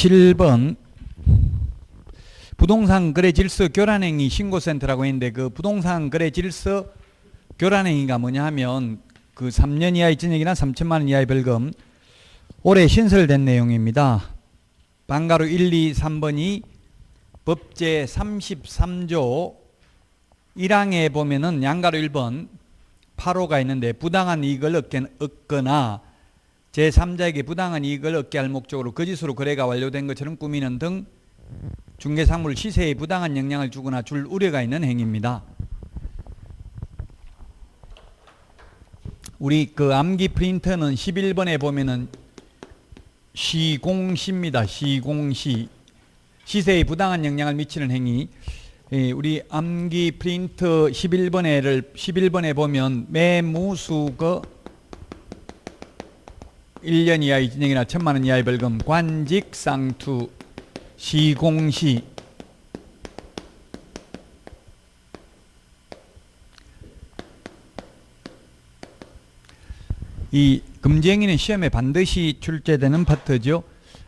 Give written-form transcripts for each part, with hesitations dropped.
7번 부동산 거래 질서 교란행위 신고센터라고 했는데, 그 부동산 거래 질서 교란행위가 뭐냐 하면 그 3년 이하의 징역이나 3천만 원 이하의 벌금, 올해 신설된 내용입니다. 방가로 1, 2, 3번이 법제 33조 1항에 보면은 양가로 1번 8호가 있는데, 부당한 이익을 얻거나 제3자에게 부당한 이익을 얻게 할 목적으로 거짓으로 거래가 완료된 것처럼 꾸미는 등 중개상물 시세에 부당한 영향을 주거나 줄 우려가 있는 행위입니다. 우리 그 암기 프린터는 11번에 보면은 시공시입니다. 시공시. 시세에 부당한 영향을 미치는 행위. 우리 암기 프린터 11번에 보면 매무수거 1년 이하의 징역이나 1,000만 원 이하의 벌금, 관직상투, 시공시. 이 금지행위는 시험에 반드시 출제되는 파트죠.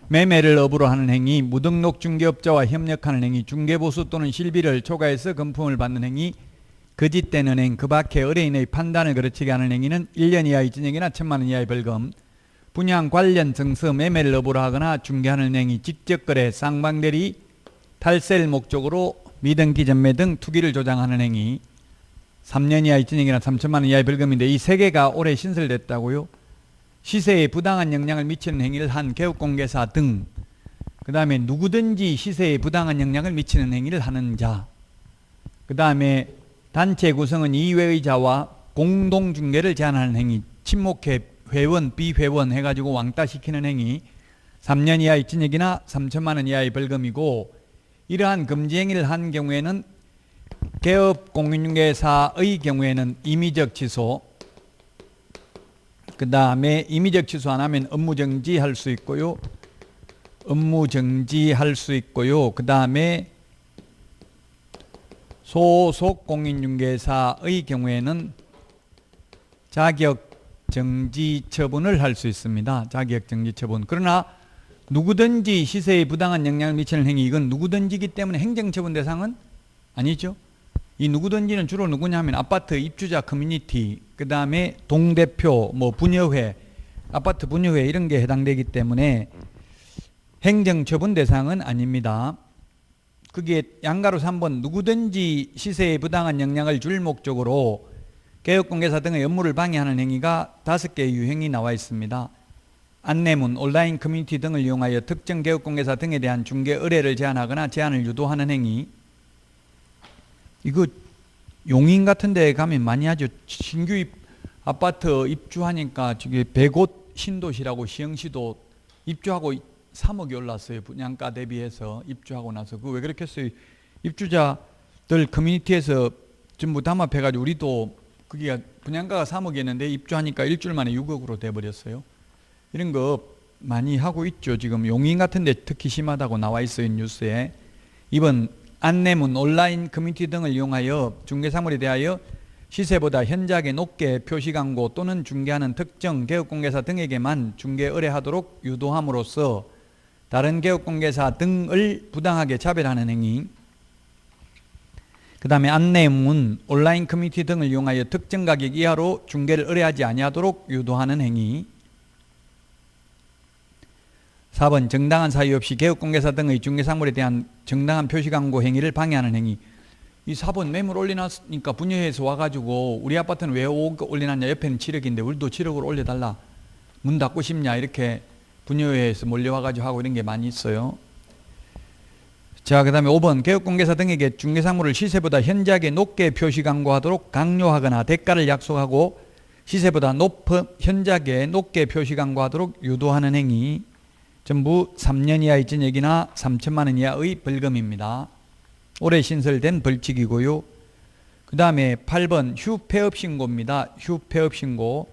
매매를 업으로 하는 행위, 무등록 중개업자와 협력하는 행위, 중개보수 또는 실비를 초과해서 금품을 받는 행위, 거짓된 은행, 그 밖에 의뢰인의 판단을 그르치게 하는 행위는 1년 이하의 징역이나 1,000만 원 이하의 벌금, 분양 관련 증서, 매매를 업으로 하거나 중개하는 행위, 직접거래, 쌍방대리, 탈세를 목적으로 미등기 전매 등 투기를 조장하는 행위, 3년 이하의 징역이나 3천만 원 이하의 벌금인데, 이 세 개가 올해 신설됐다고요. 시세에 부당한 영향을 미치는 행위를 한 개업공개사 등, 그 다음에 누구든지 시세에 부당한 영향을 미치는 행위를 하는 자, 그 다음에 단체 구성은 이외의 자와 공동중개를 제한하는 행위, 친목회, 회원, 비회원 해가지고 왕따시키는 행위, 3년 이하의 징역이나 3천만 원 이하의 벌금이고, 이러한 금지 행위를 한 경우에는 개업공인중개사의 경우에는 임의적 취소, 그 다음에 임의적 취소 안 하면 업무정지할 수 있고요. 업무정지할 수 있고요. 그 다음에 소속 공인중개사의 경우에는 자격정지 처분을 할 수 있습니다. 자격정지 처분. 그러나 누구든지 시세에 부당한 영향을 미치는 행위, 이건 누구든지이기 때문에 행정처분 대상은 아니죠. 이 누구든지는 주로 누구냐 하면 아파트 입주자 커뮤니티, 그 다음에 동대표, 뭐 분여회, 아파트 분여회 이런 게 해당되기 때문에 행정처분 대상은 아닙니다. 그게 양가로 3번 누구든지 시세에 부당한 영향을 줄 목적으로 개업공개사 등의 업무를 방해하는 행위가 5개의 유형이 나와 있습니다. 안내문, 온라인 커뮤니티 등을 이용하여 특정 개업공개사 등에 대한 중개 의뢰를 제한하거나 제한을 유도하는 행위. 이거 용인 같은 데 가면 많이 하죠. 신규 아파트 입주하니까 저기 100곳 신도시라고 시흥시도 입주하고 3억이 올랐어요. 분양가 대비해서 입주하고 나서. 그거 왜 그렇게 했어요? 입주자들 커뮤니티에서 전부 담합해가지고 우리도 그게 분양가가 3억이었는데 입주하니까 일주일 만에 6억으로 돼버렸어요. 이런 거 많이 하고 있죠. 지금 용인 같은 데 특히 심하다고 나와 있어요. 뉴스에. 이번 안내문, 온라인 커뮤니티 등을 이용하여 중개사물에 대하여 시세보다 현저하게 높게 표시광고 또는 중개하는 특정 개업공개사 등에게만 중개 의뢰하도록 유도함으로써 다른 개업공개사 등을 부당하게 차별하는 행위. 그 다음에 안내문, 온라인 커뮤니티 등을 이용하여 특정 가격 이하로 중개를 의뢰하지 아니하도록 유도하는 행위. 4번 정당한 사유 없이 개업공개사 등의 중개사물에 대한 정당한 표시광고 행위를 방해하는 행위. 이 4번 매물 올려놨으니까 분여회에서 와가지고 우리 아파트는 왜 5억 올려놨냐, 옆에는 7억인데 우리도 7억으로 올려달라, 문 닫고 싶냐, 이렇게 분여회에서 몰려와가지고 하고 이런 게 많이 있어요. 자, 그 다음에 5번 개업공개사 등에게 중개사물을 시세보다 현저하게 높게 표시광고하도록 강요하거나 대가를 약속하고 시세보다 현저하게 높게 표시광고하도록 유도하는 행위. 전부 3년 이하의 징역이나 3천만 원 이하의 벌금입니다. 올해 신설된 벌칙이고요. 그 다음에 8번 휴폐업신고입니다. 휴폐업신고.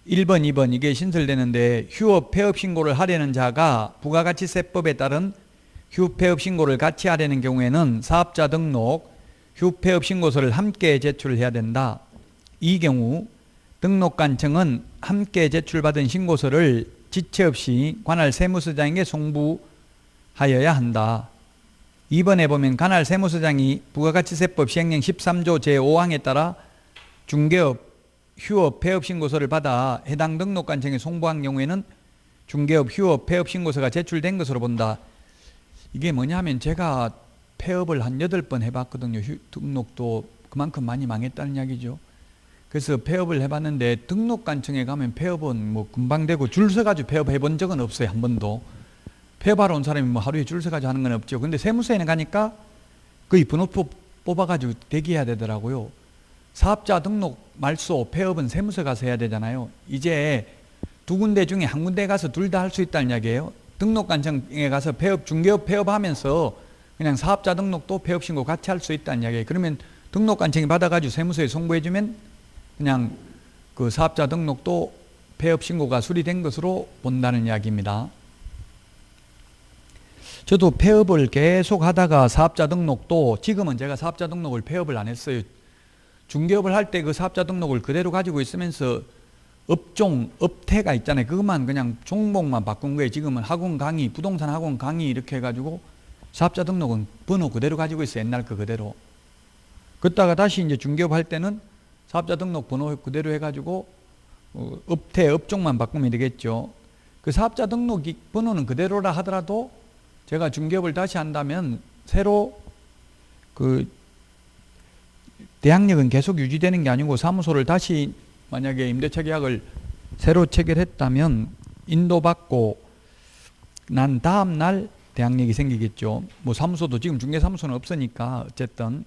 1번, 2번 이게 신설되는데, 휴업 폐업신고를 하려는 자가 부가가치세법에 따른 휴폐업신고를 같이 하려는 경우에는 사업자 등록, 휴폐업신고서를 함께 제출해야 된다. 이 경우 등록관청은 함께 제출받은 신고서를 지체 없이 관할 세무서장에게 송부하여야 한다. 2번에 보면 관할 세무서장이 부가가치세법 시행령 13조 제5항에 따라 중개업, 휴업, 폐업 신고서를 받아 해당 등록관청에 송부한 경우에는 중개업, 휴업, 폐업 신고서가 제출된 것으로 본다. 이게 뭐냐면 제가 폐업을 한 8번 해봤거든요. 등록도 그만큼 많이 망했다는 이야기죠. 그래서 폐업을 해봤는데 등록관청에 가면 폐업은 뭐 금방 되고 줄 서가지고 폐업해 본 적은 없어요. 한 번도. 폐업하러 온 사람이 뭐 하루에 줄 서가지고 하는 건 없죠. 근데 세무서에는 가니까 거의 번호표 뽑아가지고 대기해야 되더라고요. 사업자 등록 말소 폐업은 세무서 가서 해야 되잖아요. 이제 두 군데 중에 한 군데 가서 둘 다 할 수 있다는 이야기예요. 등록관청에 가서 폐업, 중개업 폐업하면서 그냥 사업자 등록도 폐업 신고 같이 할 수 있다는 이야기예요. 그러면 등록관청이 받아가지고 세무서에 송부해주면 그냥 그 사업자 등록도 폐업 신고가 수리된 것으로 본다는 이야기입니다. 저도 폐업을 계속 하다가 사업자 등록도 지금은 제가 사업자 등록을 폐업을 안 했어요. 중개업을 할 때 그 사업자 등록을 그대로 가지고 있으면서 업종, 업태가 있잖아요. 그것만 그냥 종목만 바꾼 거예요. 지금은 학원 강의, 부동산 학원 강의 이렇게 해가지고 사업자 등록은 번호 그대로 가지고 있어요. 옛날 거 그대로. 그러다가 다시 이제 중개업 할 때는 사업자 등록 번호 그대로 해가지고 업태, 업종만 바꾸면 되겠죠. 그 사업자 등록 번호는 그대로라 하더라도 제가 중개업을 다시 한다면 새로 그 대항력은 계속 유지되는 게 아니고 사무소를 다시 만약에 임대차 계약을 새로 체결했다면 인도받고 난 다음 날 대항력이 생기겠죠. 뭐 사무소도 지금 중개사무소는 없으니까 어쨌든.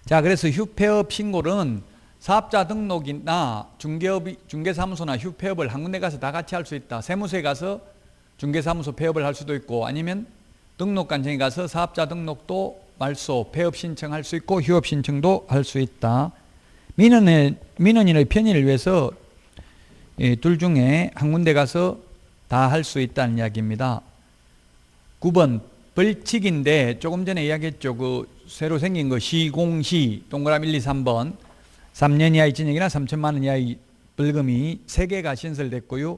자, 그래서 휴폐업 신고는 사업자 등록이나 중개사무소나 휴폐업을 한 군데 가서 다 같이 할 수 있다. 세무서에 가서 중개사무소 폐업을 할 수도 있고 아니면 등록관청에 가서 사업자 등록도 말소, 폐업 신청할 수 있고 휴업 신청도 할 수 있다. 민원인의 편의를 위해서 둘 중에 한 군데 가서 다 할 수 있다는 이야기입니다. 9번 벌칙인데 조금 전에 이야기했죠. 그 새로 생긴 거 시공시 동그라미 1, 2, 3번 3년 이하의 징역이나 3천만 원 이하의 벌금이 3개가 신설됐고요.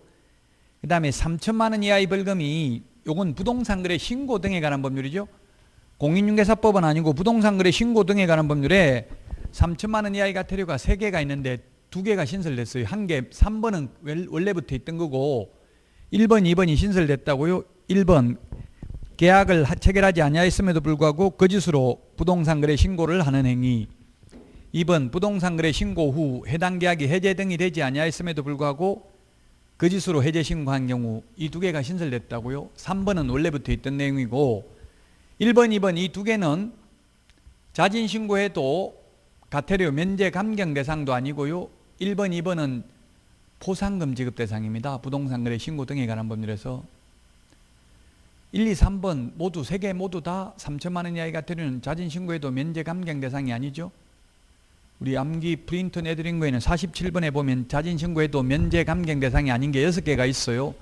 그 다음에 3천만 원 이하의 벌금이 요건 부동산 거래 신고 등에 관한 법률이죠. 공인중개사법은 아니고 부동산 거래 신고 등에 관한 법률에 3천만 원 이하의 과태료가 3개가 있는데 2개가 신설됐어요. 한 개, 3번은 원래부터 있던 거고 1번, 2번이 신설됐다고요. 1번 계약을 체결하지 아니하였음에도 불구하고 거짓으로 부동산 거래 신고를 하는 행위. 2번 부동산 거래 신고 후 해당 계약이 해제 등이 되지 아니하였음에도 불구하고 거짓으로 해제 신고한 경우. 이 2개가 신설됐다고요. 3번은 원래부터 있던 내용이고 1번, 2번 이 2개는 자진 신고해도 과태료 면제 감경 대상도 아니고요. 1번, 2번은 포상금 지급 대상입니다. 부동산 거래 신고 등에 관한 법률에서 1, 2, 3번 모두 3개 모두 다 3천만 원 이하의 과태료는 자진 신고해도 면제 감경 대상이 아니죠. 우리 암기 프린트 내드린 거에는 47번에 보면 자진 신고해도 면제 감경 대상이 아닌 게 6개가 있어요.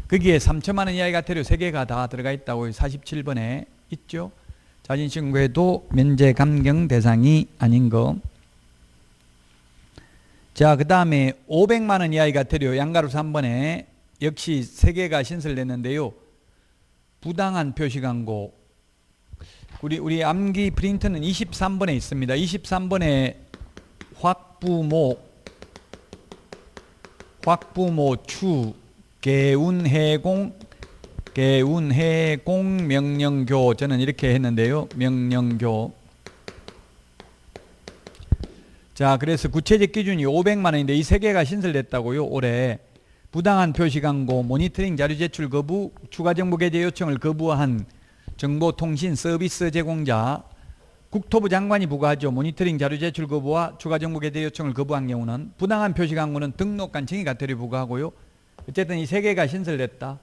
거기에 3천만 원 이하의 과태료 3개가 다 들어가 있다고 47번에 있죠. 자진 신고해도 면제 감경 대상이 아닌 거. 자, 그 다음에 500만 원 이하의 과태료 양가로 3번에 역시 3개가 신설됐는데요. 부당한 표시 광고. 우리 암기 프린트는 23번에 있습니다. 23번에 확부모 추 개운해공 명령교 저는 이렇게 했는데요. 명령교. 자, 그래서 구체적 기준이 500만 원인데 이 3개가 신설됐다고요. 올해 부당한 표시 광고, 모니터링 자료 제출 거부, 추가 정보 게재 요청을 거부한 정보통신 서비스 제공자, 국토부 장관이 부과하죠. 모니터링 자료 제출 거부와 추가 정보 게재 요청을 거부한 경우는 부당한 표시 광고는 등록관청이 과태료 부과하고요. 어쨌든 이 3개가 신설됐다.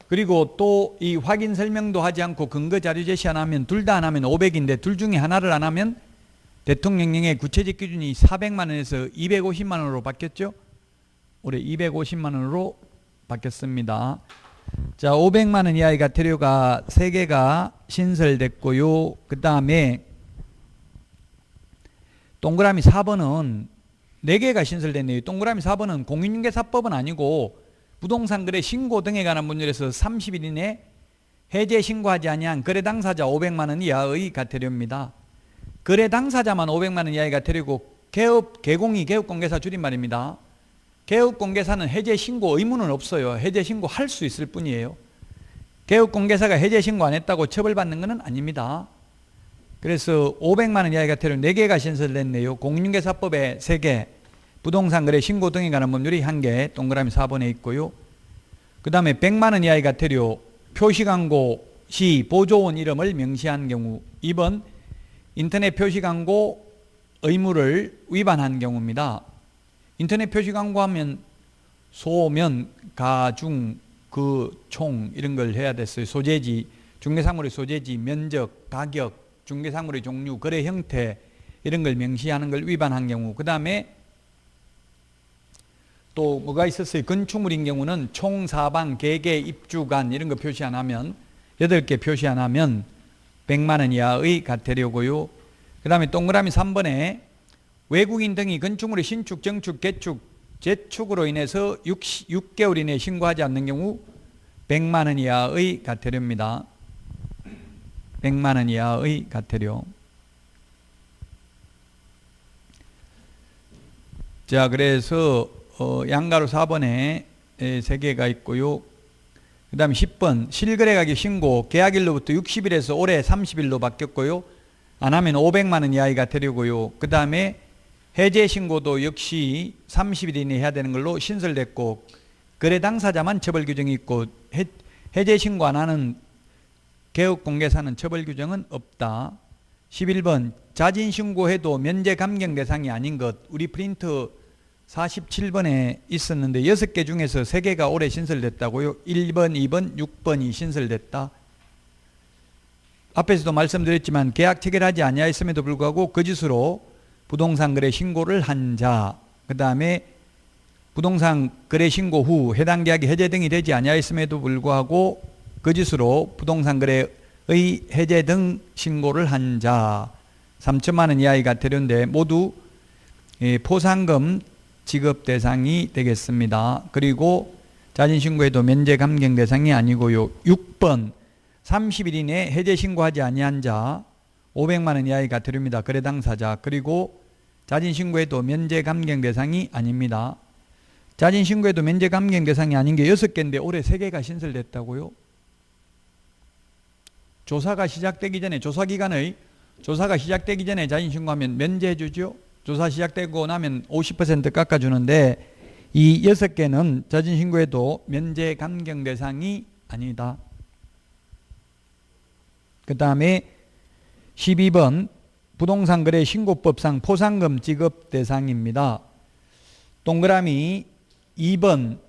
그리고 또 이 확인 설명도 하지 않고 근거 자료 제시 안 하면 둘 다 안 하면 500인데 둘 중에 하나를 안 하면 대통령령의 구체적 기준이 400만 원에서 250만 원으로 바뀌었죠. 올해 250만 원으로 바뀌었습니다. 자, 500만 원 이하의 과태료가 3개가 신설됐고요. 그 다음에 동그라미 4번은 4개가 신설됐네요. 동그라미 4번은 공인중개사법은 아니고 부동산 거래 신고 등에 관한 법률에서 30일 이내 해제 신고하지 아니한 거래 당사자 500만 원 이하의 과태료입니다. 거래 당사자만 500만 원 이하의 과태료고 개공이 개업공개사 줄임말입니다. 개업공개사는 해제 신고 의무는 없어요. 해제 신고 할 수 있을 뿐이에요. 개업공개사가 해제 신고 안 했다고 처벌받는 것은 아닙니다. 그래서 500만 원 이하의 과태료 4개가 신설됐네요. 공인중개사법에 3개, 부동산 거래 신고 등에 관한 법률이 1개, 동그라미 4번에 있고요. 그 다음에 100만 원 이하의 과태료, 표시광고 시 보조원 이름을 명시한 경우. 2번, 인터넷 표시광고 의무를 위반한 경우입니다. 인터넷 표시광고 하면 소면, 가중, 총 이런 걸 해야 됐어요. 소재지, 중개사물의 소재지, 면적, 가격, 중개사물의 종류, 거래 형태 이런 걸 명시하는 걸 위반한 경우. 그 다음에 또 뭐가 있었어요? 건축물인 경우는 총, 사방, 계계, 입주간 이런 거 표시 안 하면 8개 표시 안 하면 100만 원 이하의 과태료고요. 그 다음에 동그라미 3번에 외국인 등이 건축물의 신축, 정축, 개축, 재축으로 인해서 6개월 이내에 신고하지 않는 경우 100만 원 이하의 과태료입니다. 100만 원 이하의 과태료. 자, 그래서 양가로 4번에 3개가 있고요. 그 다음에 10번 실거래가격 신고 계약일로부터 60일에서 올해 30일로 바뀌었고요. 안 하면 500만 원 이하의 과태료고요. 그 다음에 해제 신고도 역시 30일 이내에 해야 되는 걸로 신설됐고 거래 당사자만 처벌 규정이 있고 해제 신고 안 하는 개업공개사는 처벌 규정은 없다. 11번 자진 신고해도 면제 감경 대상이 아닌 것. 우리 프린트 47번에 있었는데 6개 중에서 3개가 올해 신설됐다고요. 1번, 2번, 6번이 신설됐다. 앞에서도 말씀드렸지만 계약 체결하지 아니하였음에도 불구하고 거짓으로 부동산 거래 신고를 한 자, 그 다음에 부동산 거래 신고 후 해당 계약이 해제 등이 되지 아니하였음에도 불구하고 거짓으로 부동산 거래의 해제 등 신고를 한 자, 3천만 원 이하의 과태료인데 모두 포상금 지급 대상이 되겠습니다. 그리고 자진 신고에도 면제 감경 대상이 아니고요. 6번 30일 이내에 해제 신고하지 아니한 자 500만 원 이하의 과태료입니다. 거래 당사자. 그리고 자진 신고에도 면제 감경 대상이 아닙니다. 자진 신고에도 면제 감경 대상이 아닌 게 6개인데 올해 3개가 신설됐다고요. 조사가 시작되기 전에 조사가 시작되기 전에 자진 신고하면 면제해 주죠. 조사 시작되고 나면 50% 깎아주는데 이 6개는 자진 신고에도 면제 감경 대상이 아니다. 그 다음에 12번 부동산 거래 신고법상 포상금 지급 대상입니다. 동그라미 2번,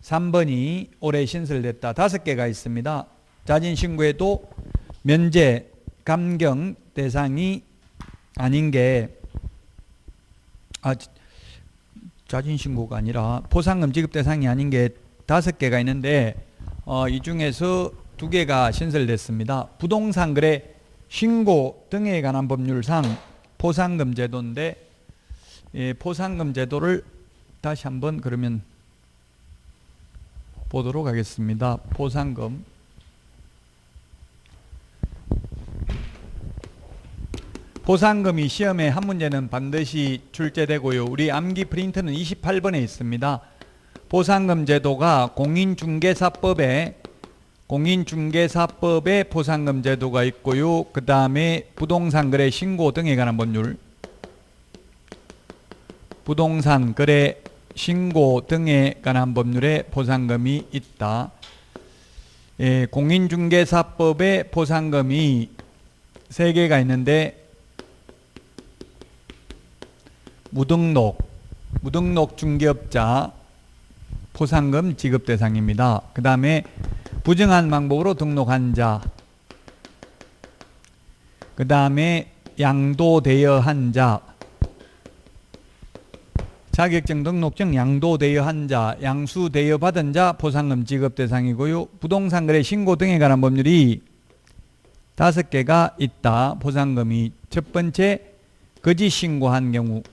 3번이 올해 신설됐다. 5개가 있습니다. 자진 신고에도 면제 감경 대상이 아닌 게 자진 신고가 아니라 포상금 지급 대상이 아닌 게 5개가 있는데 이 중에서 2개가 신설됐습니다. 부동산 거래 신고 등에 관한 법률상 포상금 제도인데 포상금 제도를 다시 한번 그러면 보도록 하겠습니다. 포상금. 포상금이 시험에 한 문제는 반드시 출제되고요. 우리 암기 프린트는 28번에 있습니다. 포상금 제도가 공인중개사법에 포상금 제도가 있고요. 그 다음에 부동산 거래 신고 등에 관한 법률, 부동산 거래 신고 등에 관한 법률에 포상금이 있다. 공인중개사법에 포상금이 3개가 있는데 무등록 중개업자 포상금 지급 대상입니다. 그 다음에 부정한 방법으로 등록한 자, 그 다음에 양도대여한 자, 자격증 등록증 양도대여한 자, 양수대여받은 자 포상금 지급 대상이고요. 부동산 거래 신고 등에 관한 법률이 5개가 있다. 포상금이 첫 번째 거짓 신고한 경우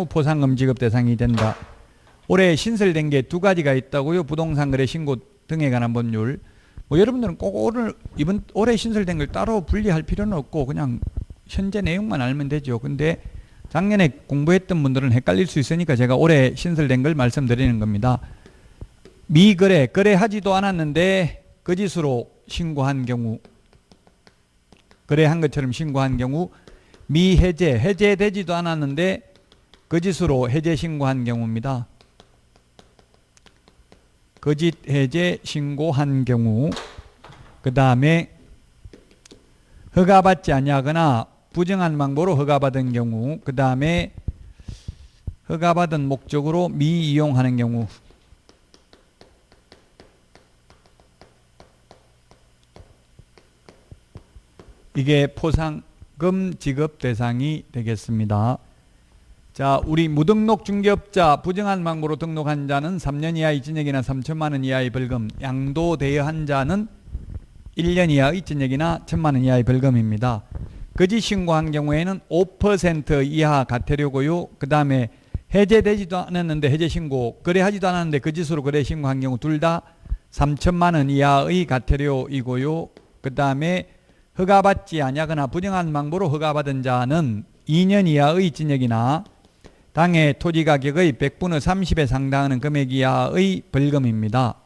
포상금 지급 대상이 된다. 올해 신설된 게 두 가지가 있다고요. 부동산 거래 신고 등에 관한 법률. 뭐 여러분들은 꼭 올해 신설된 걸 따로 분리할 필요는 없고 그냥 현재 내용만 알면 되죠. 근데 작년에 공부했던 분들은 헷갈릴 수 있으니까 제가 올해 신설된 걸 말씀드리는 겁니다. 미거래, 거래하지도 않았는데 거짓으로 신고한 경우, 거래한 것처럼 신고한 경우, 미해제, 해제되지도 않았는데 거짓으로 해제 신고한 경우입니다. 거짓 해제 신고한 경우. 그 다음에 허가받지 아니하거나 부정한 방법으로 허가받은 경우. 그 다음에 허가받은 목적으로 미이용하는 경우. 이게 포상금 지급 대상이 되겠습니다. 자, 우리 무등록 중개업자 부정한 방법으로 등록한 자는 3년 이하의 징역이나 3천만 원 이하의 벌금, 양도대여한 자는 1년 이하의 징역이나 1천만 원 이하의 벌금입니다. 거짓 신고한 경우에는 5% 이하 과태료고요. 그 다음에 해제되지도 않았는데 해제 신고, 거래하지도 않았는데 거짓으로 거래 신고한 경우 둘 다 3천만 원 이하의 과태료이고요. 그 다음에 허가받지 아니하거나 부정한 방법으로 허가받은 자는 2년 이하의 징역이나 당해 토지 가격의 100분의 30에 상당하는 금액 이하의 벌금입니다.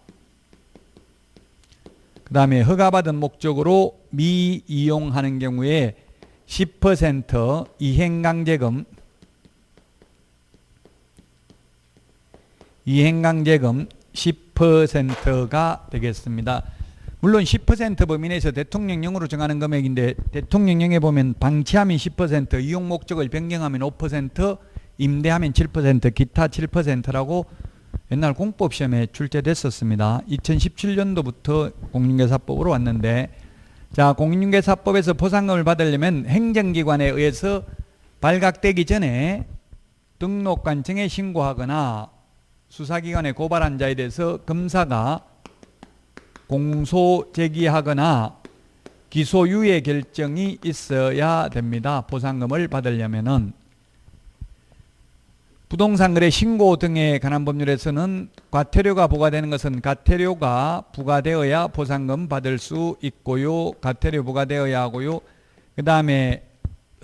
그 다음에 허가받은 목적으로 미이용하는 경우에 10% 이행강제금 10%가 되겠습니다. 물론 10% 범위 내에서 대통령령으로 정하는 금액인데 대통령령에 보면 방치하면 10%, 이용 목적을 변경하면 5%, 임대하면 7%, 기타 7%라고 옛날 공법 시험에 출제됐었습니다. 2017년도부터 공인중개사법으로 왔는데, 자, 공인중개사법에서 포상금을 받으려면 행정기관에 의해서 발각되기 전에 등록관청에 신고하거나 수사기관에 고발한 자에 대해서 검사가 공소 제기하거나 기소유예 결정이 있어야 됩니다. 포상금을 받으려면은. 부동산 거래 신고 등에 관한 법률에서는 과태료가 부과되는 것은 과태료가 부과되어야 포상금 받을 수 있고요. 과태료 부과되어야 하고요. 그 다음에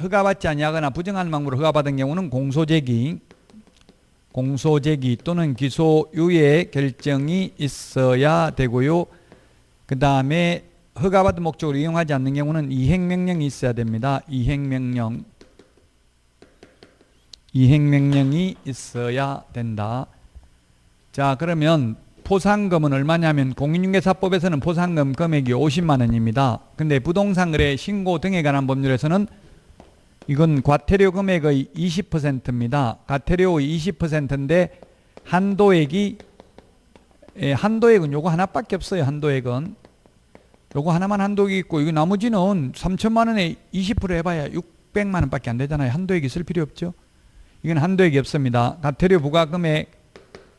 허가받지 아니하거나 부정한 방법으로 허가받은 경우는 공소제기 또는 기소유예 결정이 있어야 되고요. 그 다음에 허가받은 목적으로 이용하지 않는 경우는 이행명령이 있어야 됩니다. 이행명령이 있어야 된다. 자, 그러면 포상금은 얼마냐면 공인중개사법에서는 포상금 금액이 50만 원입니다. 근데 부동산 거래 신고 등에 관한 법률에서는 이건 과태료 금액의 20%입니다. 과태료의 20%인데 한도액은 요거 하나밖에 없어요. 한도액은 요거 하나만 한도액이 있고, 이거 나머지는 3천만 원에 20% 해봐야 600만 원밖에 안 되잖아요. 한도액이 있을 필요 없죠. 이건 한도액이 없습니다. 과태료 부과금액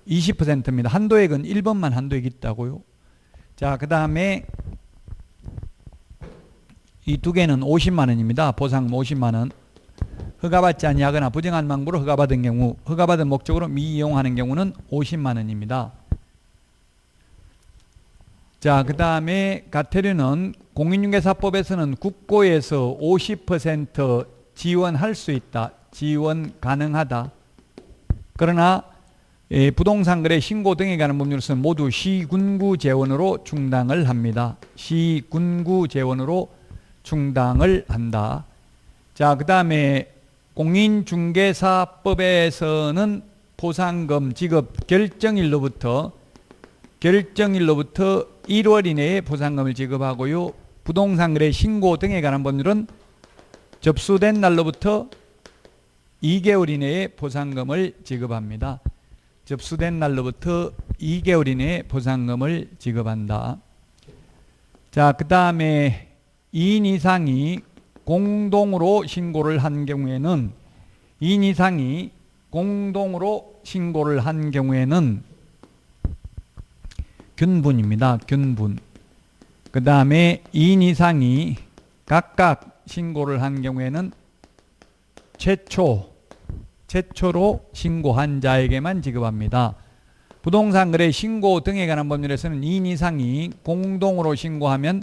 20%입니다. 한도액은 1번만 한도액이 있다고요. 자, 그 다음에 이 두 개는 50만 원입니다. 보상금 50만 원. 허가받지 아니하거나 부정한 방법으로 허가받은 경우, 허가받은 목적으로 미이용하는 경우는 50만 원입니다. 자, 그 다음에 과태료는 공인중개사법에서는 국고에서 50% 지원할 수 있다. 지원 가능하다. 그러나 부동산 거래 신고 등에 관한 법률에서는 모두 시군구 재원으로 충당을 합니다. 시군구 재원으로 충당을 한다. 자, 그 다음에 공인중개사법에서는 포상금 지급 결정일로부터 1월 이내에 포상금을 지급하고요. 부동산 거래 신고 등에 관한 법률은 접수된 날로부터 2개월 이내에 포상금을 지급합니다. 접수된 날로부터 2개월 이내에 포상금을 지급한다. 자, 그 다음에 2인 이상이 공동으로 신고를 한 경우에는 2인 이상이 공동으로 신고를 한 경우에는 균분입니다. 균분. 그 다음에 2인 이상이 각각 신고를 한 경우에는 최초로 신고한 자에게만 지급합니다. 부동산 거래 신고 등에 관한 법률에서는 2인 이상이 공동으로 신고하면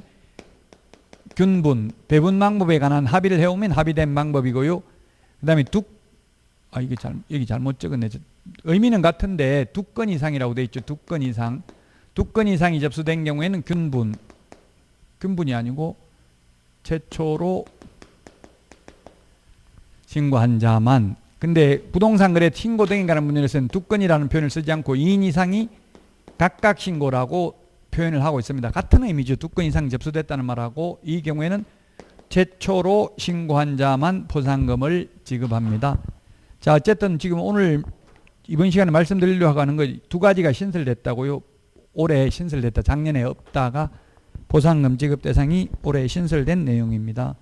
균분, 배분 방법에 관한 합의를 해오면 합의된 방법이고요. 그 다음에 여기 잘못 적었네. 의미는 같은데 2건 이상이라고 되어 있죠. 2건 이상. 2건 이상이 접수된 경우에는 균분이 아니고 최초로 신고한 자만. 근데 부동산 거래 신고 등에 관한 법률에서는 2건이라는 표현을 쓰지 않고 2인 이상이 각각 신고라고 표현을 하고 있습니다. 같은 의미죠. 2건 이상 접수됐다는 말하고 이 경우에는 최초로 신고한 자만 포상금을 지급합니다. 자, 어쨌든 지금 오늘 이번 시간에 말씀드리려고 하는 거 2가지가 신설됐다고요. 올해 신설됐다. 작년에 없다가 포상금 지급 대상이 올해 신설된 내용입니다.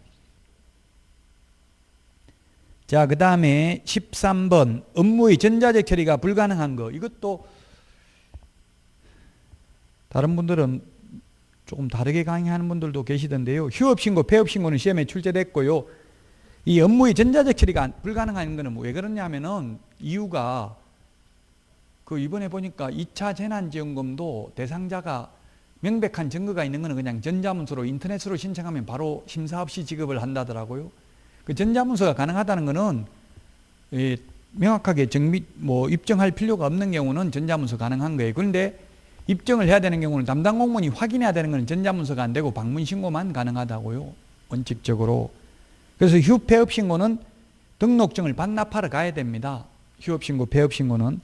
자, 그 다음에 13번 업무의 전자적 처리가 불가능한 거. 이것도 다른 분들은 조금 다르게 강의하는 분들도 계시던데요. 휴업신고, 폐업신고는 시험에 출제됐고요. 이 업무의 전자적 처리가 불가능한 거는 왜 그러냐면은 이유가 이번에 보니까 2차 재난지원금도 대상자가 명백한 증거가 있는 거는 그냥 전자문서로 인터넷으로 신청하면 바로 심사 없이 지급을 한다더라고요. 그 전자문서가 가능하다는 거는 명확하게 입증할 필요가 없는 경우는 전자문서 가능한 거예요. 그런데 입증을 해야 되는 경우는 담당 공무원이 확인해야 되는 것은 전자문서가 안 되고 방문신고만 가능하다고요. 원칙적으로. 그래서 휴폐업신고는 등록증을 반납하러 가야 됩니다. 휴업신고, 폐업신고는.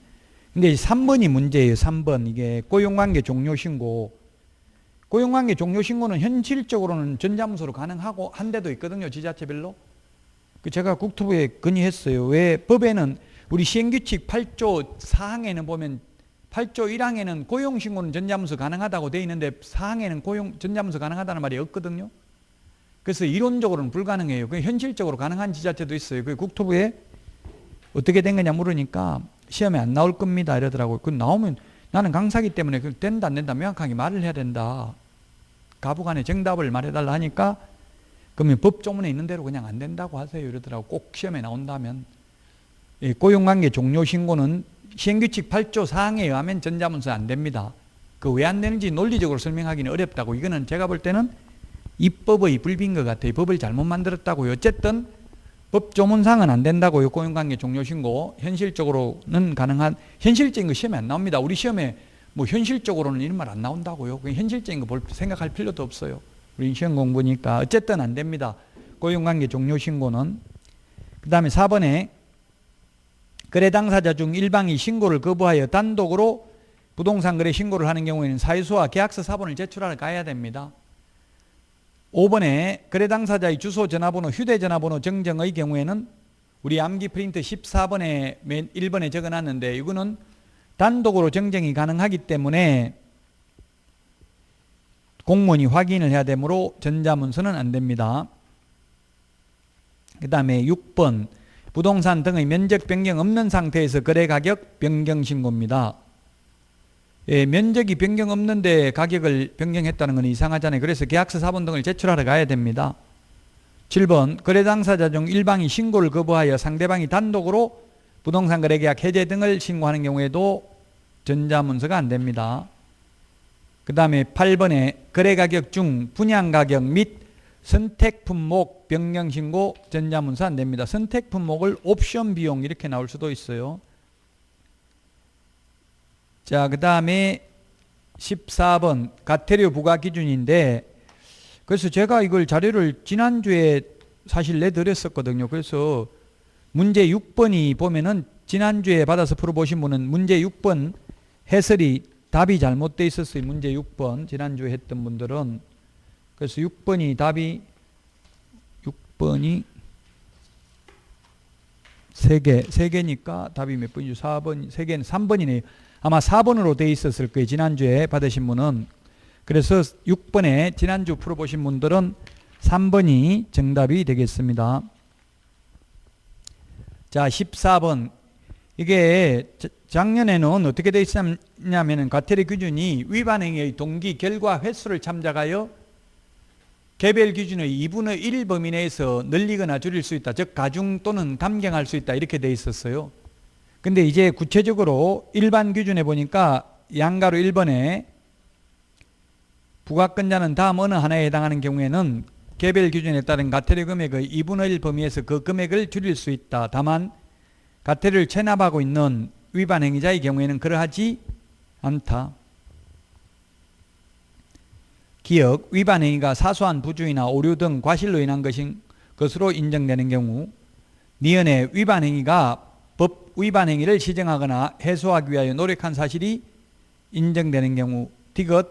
근데 3번이 문제예요. 3번. 이게 고용관계 종료신고. 고용관계 종료신고는 현실적으로는 전자문서로 가능하고 한 데도 있거든요. 지자체별로. 제가 국토부에 건의했어요. 왜 법에는 우리 시행규칙 8조 4항에는 보면 8조 1항에는 고용신고는 전자문서 가능하다고 되어 있는데 4항에는 전자문서 가능하다는 말이 없거든요. 그래서 이론적으로는 불가능해요. 현실적으로 가능한 지자체도 있어요. 국토부에 어떻게 된 거냐 물으니까 시험에 안 나올 겁니다 이러더라고요. 나오면 나는 강사기 때문에 된다 안 된다 명확하게 말을 해야 된다. 가부간의 정답을 말해달라 하니까 그러면 법조문에 있는 대로 그냥 안 된다고 하세요 이러더라고요. 꼭 시험에 나온다면. 고용관계 종료신고는 시행규칙 8조 4항에 의하면 전자문서 안 됩니다. 왜 안 되는지 논리적으로 설명하기는 어렵다고. 이거는 제가 볼 때는 입법의 불비인 것 같아요. 법을 잘못 만들었다고요. 어쨌든 법조문상은 안 된다고요. 고용관계 종료신고. 현실적으로는 가능한, 현실적인 거 시험에 안 나옵니다. 우리 시험에 현실적으로는 이런 말 안 나온다고요. 현실적인 거 생각할 필요도 없어요. 우리 시험 공부니까. 어쨌든 안 됩니다. 고용관계 종료신고는. 그 다음에 4번에 거래 당사자 중 일방이 신고를 거부하여 단독으로 부동산 거래 신고를 하는 경우에는 사유서와 계약서 사본을 제출하러 가야 됩니다. 5번에 거래 당사자의 주소, 전화번호, 휴대전화번호 정정의 경우에는 우리 암기 프린트 14번에 1번에 적어놨는데 이거는 단독으로 정정이 가능하기 때문에 공무원이 확인을 해야 되므로 전자문서는 안 됩니다. 그 다음에 6번 부동산 등의 면적 변경 없는 상태에서 거래 가격 변경 신고입니다. 면적이 변경 없는데 가격을 변경했다는 건 이상하잖아요. 그래서 계약서 사본 등을 제출하러 가야 됩니다. 7번 거래 당사자 중 일방이 신고를 거부하여 상대방이 단독으로 부동산 거래 계약 해제 등을 신고하는 경우에도 전자문서가 안 됩니다. 그 다음에 8번에 거래 가격 중 분양 가격 및 선택 품목 변경 신고 전자문서 안 됩니다. 선택 품목을 옵션 비용 이렇게 나올 수도 있어요. 자, 그 다음에 14번 가태료 부과 기준인데 그래서 제가 이걸 자료를 지난주에 사실 내드렸었거든요. 그래서 문제 6번이 보면은 지난주에 받아서 풀어보신 분은 문제 6번 해설이 답이 잘못되어 있었어요. 문제 6번 지난주에 했던 분들은. 그래서 6번이 답이 6번이 3개니까 답이 몇 번이죠? 4번, 3개는 3번이네요. 아마 4번으로 되어 있었을 거예요. 지난주에 받으신 분은. 그래서 6번에 지난주 풀어보신 분들은 3번이 정답이 되겠습니다. 자, 14번. 이게 작년에는 어떻게 되어 있었냐면 과태료 기준이 위반행위의 동기, 결과, 횟수를 참작하여 개별 기준의 2분의 1 범위 내에서 늘리거나 줄일 수 있다. 즉 가중 또는 감경할 수 있다. 이렇게 되어 있었어요. 근데 이제 구체적으로 일반 기준에 보니까 양가로 1번에 부가권자는 다음 어느 하나에 해당하는 경우에는 개별 기준에 따른 과태료 금액의 2분의 1 범위에서 그 금액을 줄일 수 있다. 다만 과태료를 체납하고 있는 위반 행위자의 경우에는 그러하지 않다. 기억, 위반 행위가 사소한 부주의나 오류 등 과실로 인한 것으로 인정되는 경우, 니은의 위반 행위가 법 위반 행위를 시정하거나 해소하기 위하여 노력한 사실이 인정되는 경우, 디귿,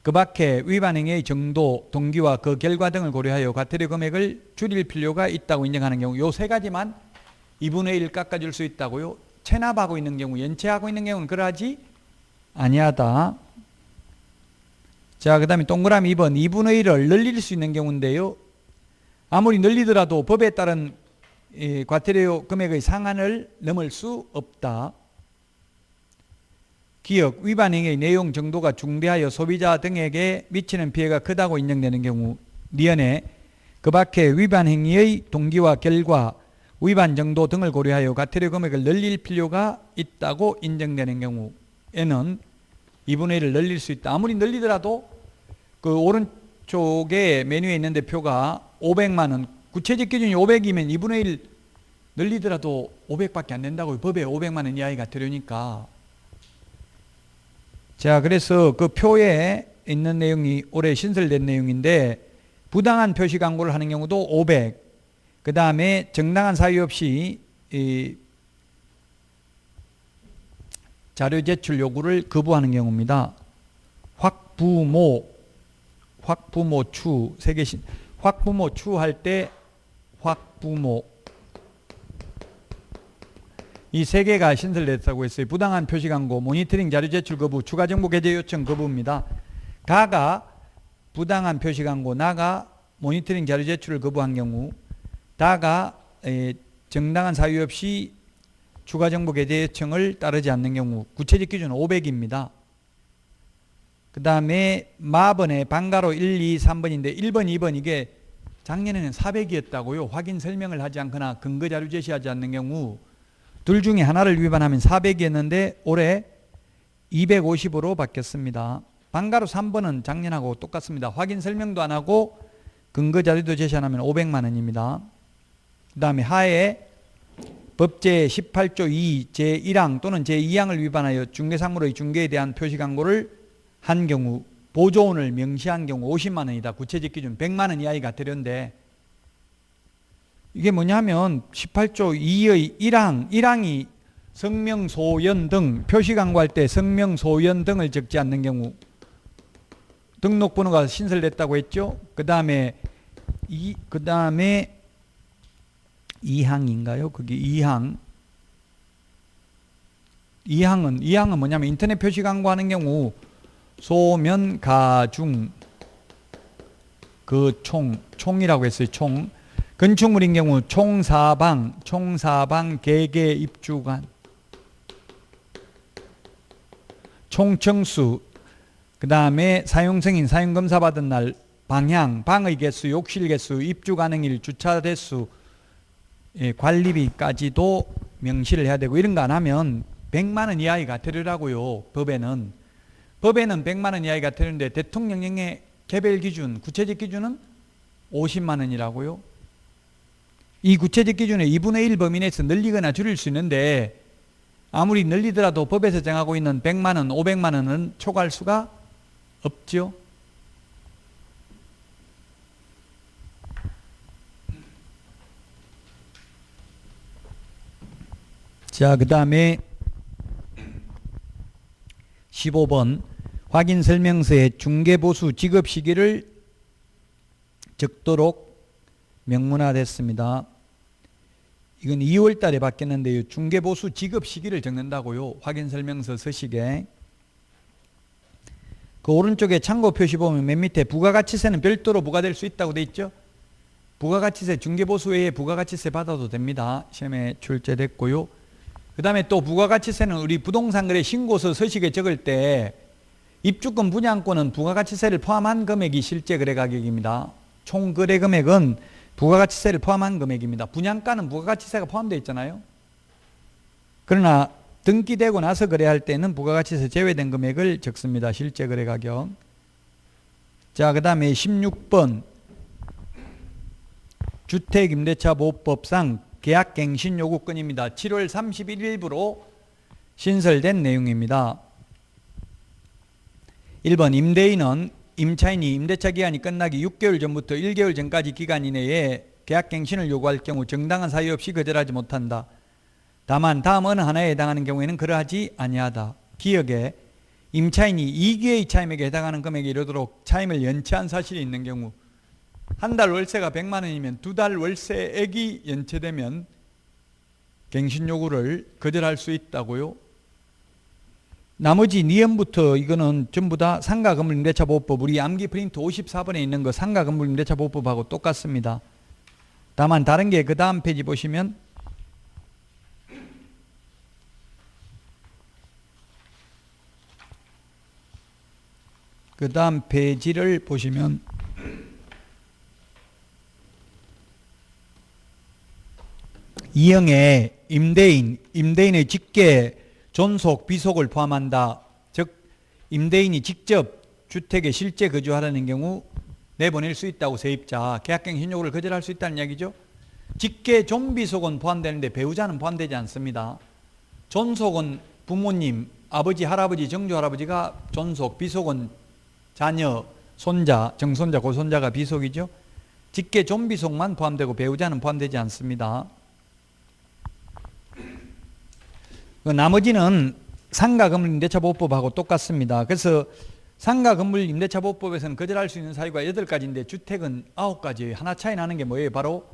그 밖에 위반 행위의 정도, 동기와 그 결과 등을 고려하여 과태료 금액을 줄일 필요가 있다고 인정하는 경우, 요 세 가지만 2분의 1 깎아줄 수 있다고요. 체납하고 있는 경우, 연체하고 있는 경우는 그러하지 아니하다. 자, 그 다음에 동그라미 2번 2분의 1을 늘릴 수 있는 경우인데요. 아무리 늘리더라도 법에 따른 과태료 금액의 상한을 넘을 수 없다. 기억, 위반 행위의 내용 정도가 중대하여 소비자 등에게 미치는 피해가 크다고 인정되는 경우, 니은에 그 밖에 위반 행위의 동기와 결과, 위반 정도 등을 고려하여 과태료 금액을 늘릴 필요가 있다고 인정되는 경우, 에는 2분의 1을 늘릴 수 있다. 아무리 늘리더라도 그 오른쪽에 메뉴에 있는데 표가 500만 원, 구체적 기준이 500이면 2분의 1 늘리더라도 500밖에 안 된다고요. 법에 500만 원 이하의 과태료니까. 자, 그래서 그 표에 있는 내용이 올해 신설된 내용인데, 부당한 표시 광고를 하는 경우도 500, 그 다음에 정당한 사유 없이 자료 제출 요구를 거부하는 경우입니다. 확부모 추, 세계신, 확부모 추 할 때 확부모, 이 세 개가 신설됐다고 했어요. 부당한 표시 광고, 모니터링 자료 제출 거부, 추가 정보 게재 요청 거부입니다. 가가 부당한 표시 광고, 나가 모니터링 자료 제출을 거부한 경우, 다가 정당한 사유 없이 추가 정보 게재 요청을 따르지 않는 경우, 구체적 기준은 500입니다. 그 다음에 마번에 방가로 1, 2, 3번인데 1번, 2번 이게 작년에는 400이었다고요. 확인 설명을 하지 않거나 근거 자료 제시하지 않는 경우, 둘 중에 하나를 위반하면 400이었는데 올해 250으로 바뀌었습니다. 방가로 3번은 작년하고 똑같습니다. 확인 설명도 안 하고 근거 자료도 제시 안 하면 500만 원입니다. 그 다음에 하에 법제 18조 2 제1항 또는 제2항을 위반하여 중개사물의 중개에 대한 표시 광고를 한 경우, 보조원을 명시한 경우 50만 원이다. 구체적 기준 100만 원 이하의 과태료인데, 이게 뭐냐면 18조 2의 1항이 성명, 소연 등 표시 광고할 때 성명, 소연 등을 적지 않는 경우, 등록번호가 신설됐다고 했죠. 그 다음에 2항인가요? 그게 2항은 뭐냐면 인터넷 표시 광고하는 경우 소면, 가중, 그 총이라고 했어요. 총. 건축물인 경우 총사방, 개개, 입주관, 총청수, 그 다음에 사용승인, 사용검사 받은 날, 방향, 방의 개수, 욕실 개수, 입주 가능일, 주차 대수, 관리비까지도 명시를 해야 되고, 이런 거 안 하면 100만 원 이하의 과태료라고요. 법에는 100만 원 이하의 과태료인데 대통령령의 개별 기준, 구체적 기준은 50만 원이라고요. 이 구체적 기준에 2분의 1 범위 내에서 늘리거나 줄일 수 있는데, 아무리 늘리더라도 법에서 정하고 있는 100만 원, 500만 원은 초과할 수가 없죠. 자, 그 다음에 15번 확인 설명서에 중개보수 지급 시기를 적도록 명문화됐습니다. 이건 2월 달에 바뀌었는데요. 중개보수 지급 시기를 적는다고요. 확인 설명서 서식에. 그 오른쪽에 참고 표시 보면 맨 밑에 부가가치세는 별도로 부과될 수 있다고 돼 있죠. 부가가치세, 중개보수 외에 부가가치세 받아도 됩니다. 시험에 출제됐고요. 그 다음에 또 부가가치세는 우리 부동산거래 신고서 서식에 적을 때 입주권 분양권은 부가가치세를 포함한 금액이 실제 거래가격입니다. 총 거래금액은 부가가치세를 포함한 금액입니다. 분양가는 부가가치세가 포함되어 있잖아요. 그러나 등기되고 나서 거래할 때는 부가가치에서 제외된 금액을 적습니다. 실제 거래 가격. 자, 그 다음에 16번 주택임대차보호법상 계약갱신 요구권입니다. 7월 31일부로 신설된 내용입니다. 1번 임대인은 임차인이 임대차 기간이 끝나기 6개월 전부터 1개월 전까지 기간 이내에 계약갱신을 요구할 경우 정당한 사유 없이 거절하지 못한다. 다만 다음 어느 하나에 해당하는 경우에는 그러하지 아니하다. 기억에 임차인이 2기의 차임액에 해당하는 금액에 이르도록 차임을 연체한 사실이 있는 경우, 한 달 월세가 100만 원이면 2달 월세액이 연체되면 갱신 요구를 거절할 수 있다고요. 나머지 니은부터 이거는 전부 다 상가건물임대차보호법 우리 암기 프린트 54번에 있는 거 상가건물임대차보호법하고 똑같습니다. 다만 다른 게 그 다음 페이지 보시면 그 다음 페이지를 보시면 이형의 임대인의 직계, 존속, 비속을 포함한다. 즉 임대인이 직접 주택에 실제 거주하라는 경우 내보낼 수 있다고 세입자, 계약갱신 요구를 거절할 수 있다는 이야기죠. 직계, 존비속은 포함되는데 배우자는 포함되지 않습니다. 존속은 부모님, 아버지, 할아버지, 정조할아버지가 존속, 비속은 자녀, 손자, 정손자, 고손자가 비속이죠. 직계, 존비속만 포함되고 배우자는 포함되지 않습니다. 나머지는 상가건물임대차보호법하고 똑같습니다. 그래서 상가건물임대차보호법에서는 거절할 수 있는 사유가 8가지인데 주택은 9가지예요. 하나 차이 나는 게 뭐예요? 바로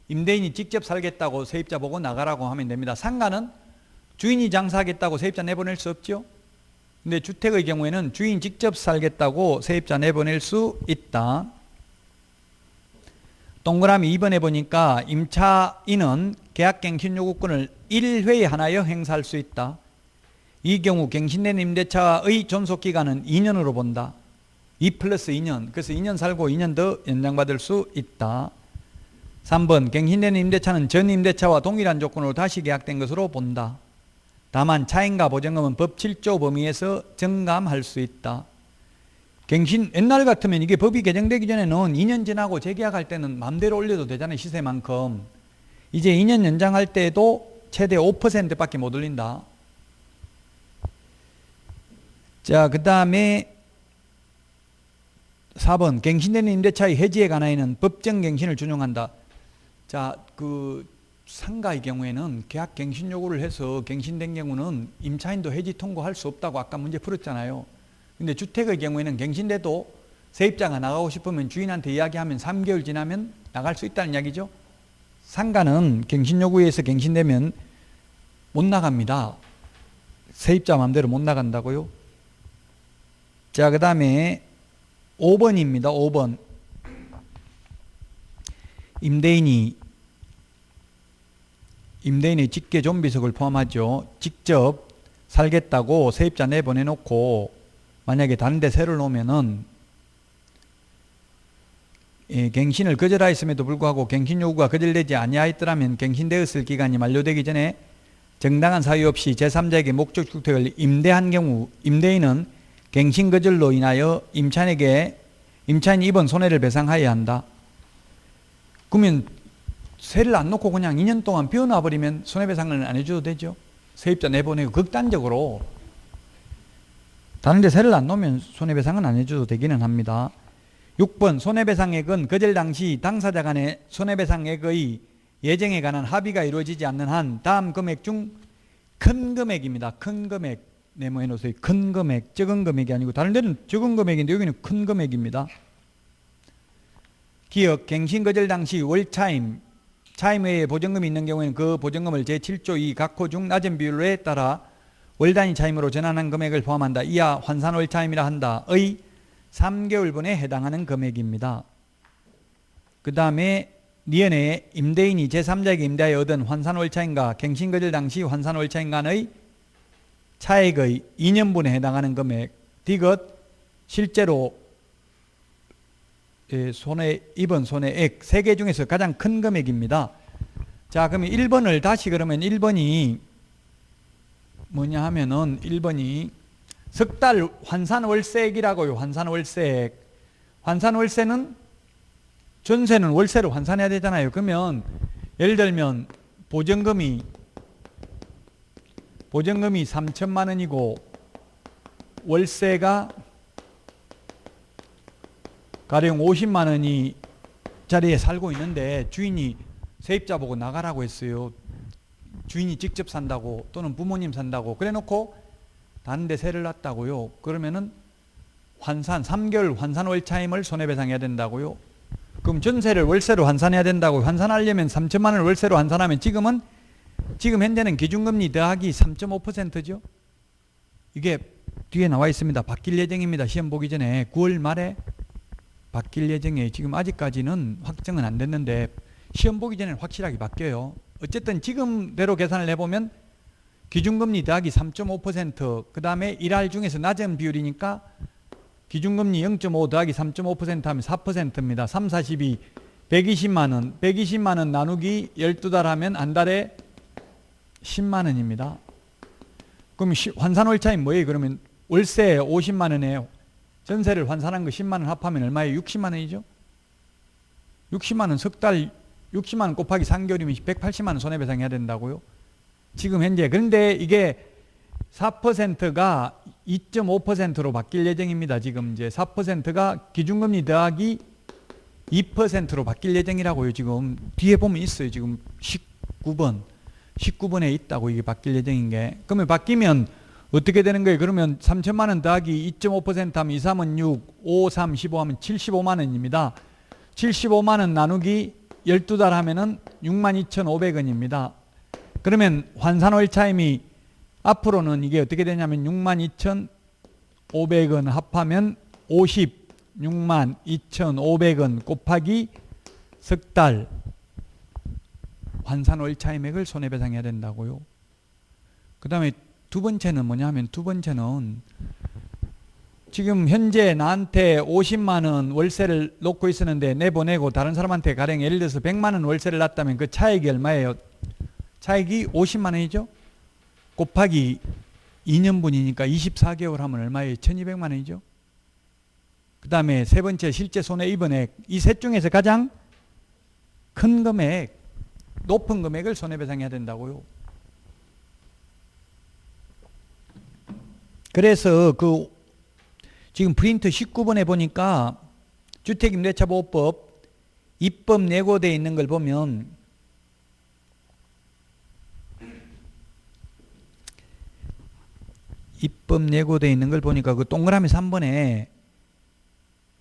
임대인이 직접 살겠다고 세입자 보고 나가라고 하면 됩니다. 상가는 주인이 장사하겠다고 세입자 내보낼 수 없죠. 근데 주택의 경우에는 주인 직접 살겠다고 세입자 내보낼 수 있다. 동그라미 2번에 보니까 임차인은 계약갱신 요구권을 1회에 하나여 행사할 수 있다. 이 경우 갱신된 임대차의 존속기간은 2년으로 본다. 2 플러스 2년. 그래서 2년 살고 2년 더 연장받을 수 있다. 3번 갱신된 임대차는 전 임대차와 동일한 조건으로 다시 계약된 것으로 본다. 다만 차임과 보증금은 법 7조 범위에서 정감할 수 있다. 갱신 옛날 같으면 이게 법이 개정되기 전에는 2년 지나고 재계약할 때는 마음대로 올려도 되잖아요. 시세만큼. 이제 2년 연장할 때도 최대 5%밖에 못 올린다. 자, 그 다음에 4번 갱신되는 임대차의 해지에 관하여는 법정 갱신을 준용한다. 자, 그 상가의 경우에는 계약 갱신 요구를 해서 갱신된 경우는 임차인도 해지 통고할 수 없다고 아까 문제 풀었잖아요. 근데 주택의 경우에는 갱신돼도 세입자가 나가고 싶으면 주인한테 이야기하면 3개월 지나면 나갈 수 있다는 이야기죠. 상가는 갱신 요구에 의해서 갱신되면 못 나갑니다. 세입자 마음대로 못 나간다고요. 자, 그 다음에 5번입니다. 5번. 임대인의 직계 존비속을 포함하죠. 직접 살겠다고 세입자 내보내놓고 만약에 다른 데 세를 놓으면은 갱신을 거절하였음에도 불구하고 갱신 요구가 거절되지 아니하였더라면 갱신되었을 기간이 만료되기 전에 정당한 사유 없이 제3자에게 목적 주택을 임대한 경우 임대인은 갱신 거절로 인하여 임차인이 입은 손해를 배상하여야 한다. 그러면 세를 안 놓고 그냥 2년 동안 비워놔버리면 손해배상을 안 해줘도 되죠. 세입자 내보내고 극단적으로 다른 데 세를 안 놓으면 손해배상은 안 해줘도 되기는 합니다. 6번 손해배상액은 거절 당시 당사자 간의 손해배상액의 예정에 관한 합의가 이루어지지 않는 한 다음 금액 중 큰 금액입니다. 큰 금액 네모해 놓으세요. 큰 금액, 적은 금액이 아니고 다른 데는 적은 금액인데 여기는 큰 금액입니다. 기억, 갱신 거절 당시 월차임, 차임 외에 보증금이 있는 경우에는 그 보증금을 제7조 2 각호 중 낮은 비율에 따라 월단위 차임으로 전환한 금액을 포함한다. 이하 환산 월차임이라 한다. 의 3개월분에 해당하는 금액입니다. 그 다음에 니은에 임대인이 제3자에게 임대하여 얻은 환산 월차임과 갱신 거절 당시 환산 월차임 간의 차액의 2년분에 해당하는 금액. 디귿 실제로 입은 손해액 3개 중에서 가장 큰 금액입니다. 자, 그러면 1번을 다시 그러면 1번이 뭐냐 하면은 1번이 석 달 환산월세액이라고요. 환산월세액. 환산월세는 전세는 월세로 환산해야 되잖아요. 그러면 예를 들면 보증금이 3천만 원이고 월세가 가령 50만 원이 자리에 살고 있는데 주인이 세입자 보고 나가라고 했어요. 주인이 직접 산다고 또는 부모님 산다고 그래 놓고 다른 데 세를 놨다고요. 그러면은 3개월 환산 월차임을 손해배상해야 된다고요. 그럼 전세를 월세로 환산해야 된다고. 환산하려면 3천만 원을 월세로 환산하면 지금 현재는 기준금리 더하기 3.5%죠. 이게 뒤에 나와 있습니다. 바뀔 예정입니다. 시험 보기 전에 9월 말에 바뀔 예정이에요. 지금 아직까지는 확정은 안 됐는데 시험 보기 전에는 확실하게 바뀌어요. 어쨌든 지금대로 계산을 해보면 기준금리 더하기 3.5% 그 다음에 일할 중에서 낮은 비율이니까 기준금리 0.5 더하기 3.5% 하면 4%입니다. 3, 42, 120만 원. 120만 원 나누기 12달 하면 한 달에 10만 원입니다. 그럼 환산월차임 뭐예요? 그러면 월세 50만 원에 전세를 환산한 거 10만 원 합하면 얼마예요? 60만 원이죠? 60만 원 석 달 60만 원 곱하기 3개월이면 180만 원 손해배상해야 된다고요? 지금 현재. 그런데 이게 4%가 2.5%로 바뀔 예정입니다. 지금 이제 4%가 기준금리 더하기 2%로 바뀔 예정이라고요. 지금 뒤에 보면 있어요. 지금 19번에 있다고 이게 바뀔 예정인 게. 그러면 바뀌면 어떻게 되는 거예요? 그러면 3천만 원 더하기 2.5% 하면 2, 3은 6, 5, 3, 15 하면 75만 원입니다. 75만 원 나누기 12달 하면은 62,500원입니다. 그러면 환산월차임이 앞으로는 이게 어떻게 되냐면 62,500원 합하면 56,2,500원 곱하기 석 달 환산월차임액을 손해배상해야 된다고요. 그 다음에 두 번째는 뭐냐면 두 번째는 지금 현재 나한테 50만 원 월세를 놓고 있었는데 내보내고 다른 사람한테 가령 예를 들어서 100만 원 월세를 놨다면 그 차액이 얼마예요? 차액이 50만 원이죠? 곱하기 2년분이니까 24개월 하면 얼마예요? 1200만 원이죠? 그 다음에 세 번째 실제 손해입은액. 이 셋 중에서 가장 큰 금액, 높은 금액을 손해배상해야 된다고요. 그래서 지금 프린트 19번에 보니까 주택임대차보호법 입법 예고되어 있는 걸 보면 입법 예고되어 있는 걸 보니까 그 동그라미 3번에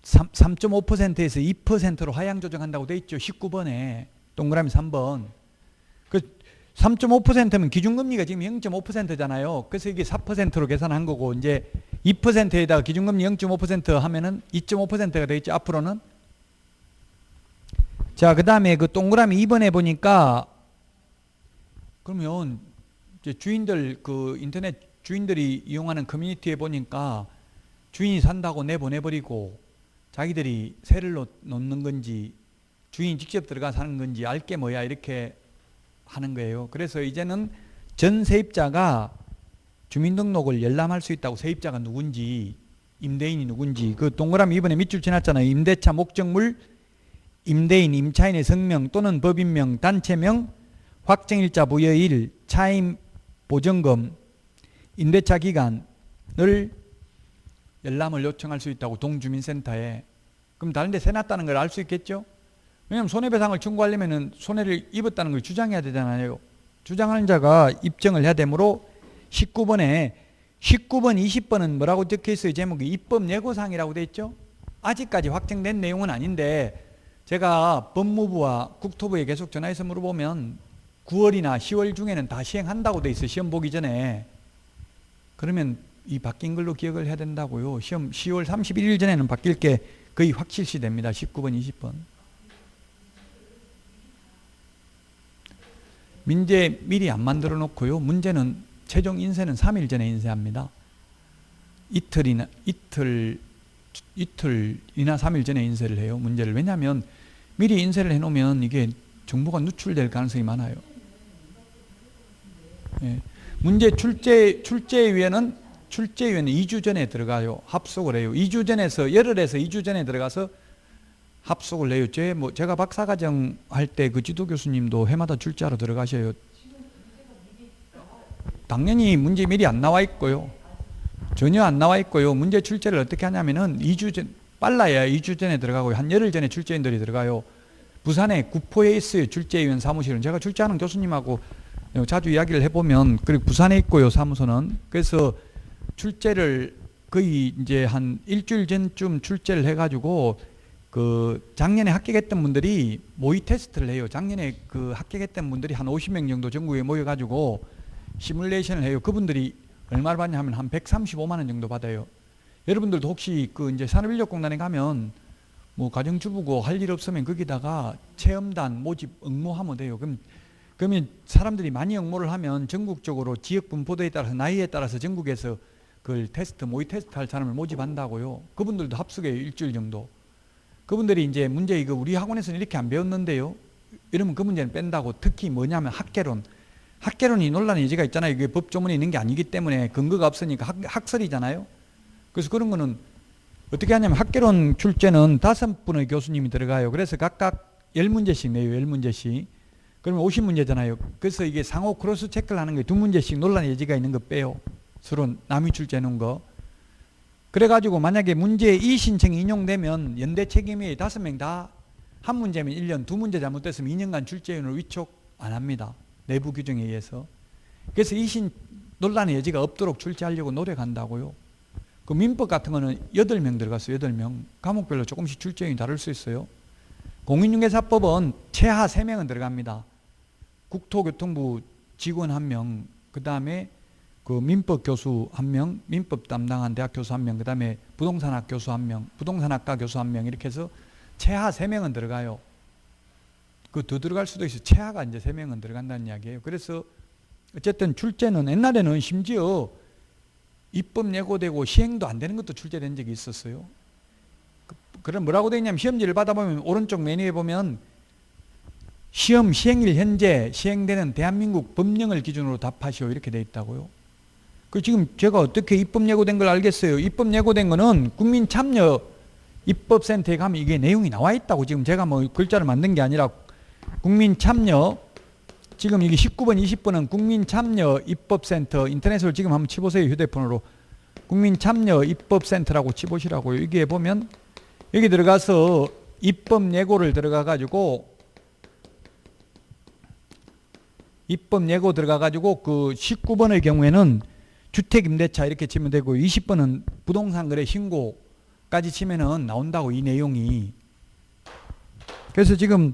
3.5%에서 2%로 하향 조정한다고 돼 있죠. 19번에 동그라미 3번. 그 3.5%면 기준금리가 지금 0.5%잖아요. 그래서 이게 4%로 계산한 거고 이제 2%에다가 기준금리 0.5% 하면은 2.5%가 되겠죠. 앞으로는. 자, 그다음에 그 동그라미 2번에 보니까 그러면 이제 주인들 그 인터넷 주인들이 이용하는 커뮤니티에 보니까 주인이 산다고 내보내버리고 자기들이 세를 놓는 건지 주인이 직접 들어가 사는 건지 알게 뭐야 이렇게 하는 거예요. 그래서 이제는 전 세입자가 주민등록을 열람할 수 있다고. 세입자가 누군지 임대인이 누군지. 그 동그라미 2번에 밑줄 지났잖아요. 임대차 목적물, 임대인, 임차인의 성명 또는 법인명, 단체명, 확정일자 부여일, 차임 보증금, 임대차 기간을 열람을 요청할 수 있다고. 동주민센터에. 그럼 다른 데 세놨다는 걸 알 수 있겠죠? 왜냐하면 손해배상을 청구하려면 손해를 입었다는 걸 주장해야 되잖아요. 주장하는 자가 입증을 해야 되므로 19번, 20번은 뭐라고 적혀 있어요? 제목이 입법 예고사항이라고 되어 있죠? 아직까지 확정된 내용은 아닌데 제가 법무부와 국토부에 계속 전화해서 물어보면 9월이나 10월 중에는 다 시행한다고 되어 있어요. 시험 보기 전에. 그러면 이 바뀐 걸로 기억을 해야 된다고요. 시험 10월 31일 전에는 바뀔 게 거의 확실시 됩니다. 19번, 20번. 민재 미리 안 만들어 놓고요. 문제는 최종 인쇄는 3일 전에 인쇄합니다. 이틀이나 3일 전에 인쇄를 해요. 문제를. 왜냐하면 미리 인쇄를 해놓으면 이게 정보가 누출될 가능성이 많아요. 예. 문제 출제위원회는 2주 전에 들어가요. 합숙을 해요. 2주 전에서 열흘에서 2주 전에 들어가서 합숙을 해요. 제가 박사과정 할 때 그 지도 교수님도 해마다 출제하러 들어가셔요. 당연히 문제 미리 안 나와 있고요. 전혀 안 나와 있고요. 문제 출제를 어떻게 하냐면은 2주 전, 빨라야 2주 전에 들어가고요. 한 열흘 전에 출제인들이 들어가요. 부산에 구포에 있어요. 출제위원 사무실은. 제가 출제하는 교수님하고 자주 이야기를 해보면, 그리고 부산에 있고요. 사무소는. 그래서 출제를 거의 이제 한 일주일 전쯤 출제를 해가지고 그 작년에 합격했던 분들이 모의 테스트를 해요. 작년에 그 합격했던 분들이 한 50명 정도 전국에 모여가지고 시뮬레이션을 해요. 그분들이 얼마를 받냐면 한 135만 원 정도 받아요. 여러분들도 혹시 그 이제 산업인력공단에 가면 뭐 가정주부고 할 일 없으면 거기다가 체험단 모집 응모하면 돼요. 그러면 사람들이 많이 응모를 하면 전국적으로 지역 분포도에 따라서 나이에 따라서 전국에서 그걸 테스트, 모의 테스트 할 사람을 모집한다고요. 그분들도 합숙해요. 일주일 정도. 그분들이 이제 문제 이거 우리 학원에서는 이렇게 안 배웠는데요. 이러면 그 문제는 뺀다고. 특히 뭐냐면 학개론. 학개론이 논란의 여지가 있잖아요. 이게 법조문에 있는 게 아니기 때문에 근거가 없으니까 학설이잖아요. 그래서 그런 거는 어떻게 하냐면 학개론 출제는 5분의 교수님이 들어가요. 그래서 각각 10문제씩 내요. 10문제씩. 그러면 50문제잖아요. 그래서 이게 상호 크로스 체크를 하는 게 2문제씩 논란의 여지가 있는 거 빼요. 서로 남이 출제해 놓은 거. 그래가지고 만약에 문제 이 신청이 인용되면 연대 책임이 5명 다 한 문제면 1년, 2문제 잘못됐으면 2년간 출제위원을 위촉 안 합니다. 내부 규정에 의해서. 그래서 이신 논란의 여지가 없도록 출제하려고 노력한다고요. 그 민법 같은 거는 8명 들어갔어요. 8명. 과목별로 조금씩 출제위원이 다를 수 있어요. 공인중개사법은 최하 3명은 들어갑니다. 국토교통부 직원 1명, 그 다음에 그 민법 교수 1명, 민법 담당한 대학 교수 1명, 그 다음에 부동산학 교수 1명, 부동산학과 교수 1명, 이렇게 해서 최하 3명은 들어가요. 그 더 들어갈 수도 있어요. 최하가 이제 3명은 들어간다는 이야기예요. 그래서 어쨌든 출제는 옛날에는 심지어 입법 예고되고 시행도 안 되는 것도 출제된 적이 있었어요. 그럼 뭐라고 되어 있냐면 시험지를 받아보면 오른쪽 메뉴에 보면 시험 시행일 현재 시행되는 대한민국 법령을 기준으로 답하시오 이렇게 되어 있다고요. 그 지금 제가 어떻게 입법 예고된 걸 알겠어요? 입법 예고된 거는 국민참여 입법센터에 가면 이게 내용이 나와 있다고. 지금 제가 뭐 글자를 만든 게 아니라 국민참여, 지금 이게 19번 20번은 국민참여 입법센터, 인터넷으로 지금 한번 치보세요. 휴대폰으로 국민참여 입법센터라고 치보시라고요. 여기에 보면 여기 들어가서 입법 예고를 들어가 가지고 입법 예고 들어가 가지고 그 19번의 경우에는 주택임대차 이렇게 치면 되고 20번은 부동산 거래 신고까지 치면은 나온다고 이 내용이. 그래서 지금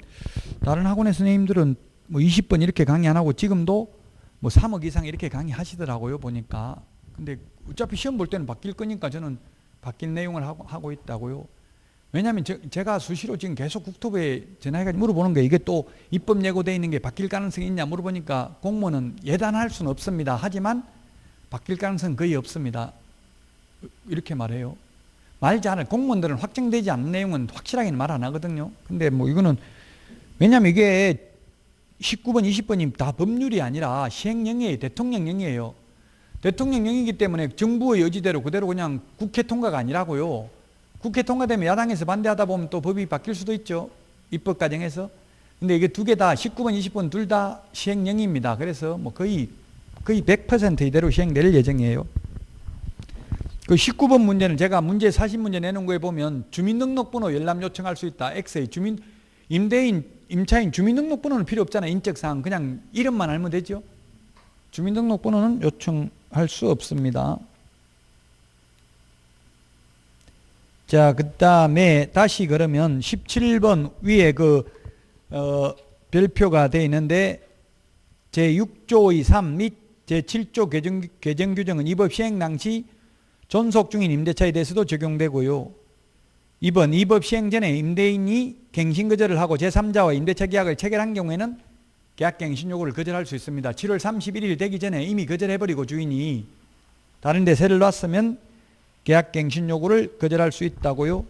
다른 학원의 선생님들은 뭐 20번 이렇게 강의 안 하고 지금도 뭐 3억 이상 이렇게 강의하시더라고요 보니까. 근데 어차피 시험 볼 때는 바뀔 거니까 저는 바뀐 내용을 하고 있다고요. 왜냐하면 제가 수시로 지금 계속 국토부에 전화해가지고 물어보는 거예요. 이게 또 입법 예고되어 있는 게 바뀔 가능성이 있냐 물어보니까 공무원은 예단할 수는 없습니다. 하지만 바뀔 가능성은 거의 없습니다. 이렇게 말해요. 말 잘하는 공무원들은 확정되지 않는 내용은 확실하게는 말 안 하거든요. 근데 뭐 이거는 왜냐하면 이게 19번 20번이 다 법률이 아니라 시행령이에요. 대통령령이에요. 대통령령이기 때문에 정부의 의지대로 그대로 그냥 국회 통과가 아니라고요. 국회 통과되면 야당에서 반대하다 보면 또 법이 바뀔 수도 있죠. 입법 과정에서. 근데 이게 두 개 다 19번 20번 둘 다 시행령입니다. 그래서 뭐 거의 100% 이대로 시행될 예정이에요. 그 19번 문제는 제가 문제 40문제 내놓은 거에 보면 주민등록번호 열람 요청할 수 있다. X에 임대인, 임차인 주민등록번호는 필요 없잖아요. 인적사항 그냥 이름만 알면 되죠. 주민등록번호는 요청할 수 없습니다. 자, 그 다음에 다시 그러면 17번 위에 별표가 되어 있는데 제6조의 3 및 제7조 개정 규정은 이 법 시행 당시 존속 중인 임대차에 대해서도 적용되고요. 2번 이 법 시행 전에 임대인이 갱신거절을 하고 제3자와 임대차 계약을 체결한 경우에는 계약갱신 요구를 거절할 수 있습니다. 7월 31일 되기 전에 이미 거절해버리고 주인이 다른 데 세를 놨으면 계약갱신 요구를 거절할 수 있다고요.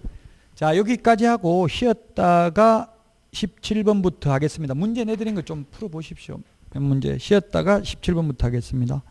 자, 여기까지 하고 쉬었다가 17번부터 하겠습니다. 문제 내드린 거 좀 풀어보십시오. 몇 문제 쉬었다가 17번부터 하겠습니다.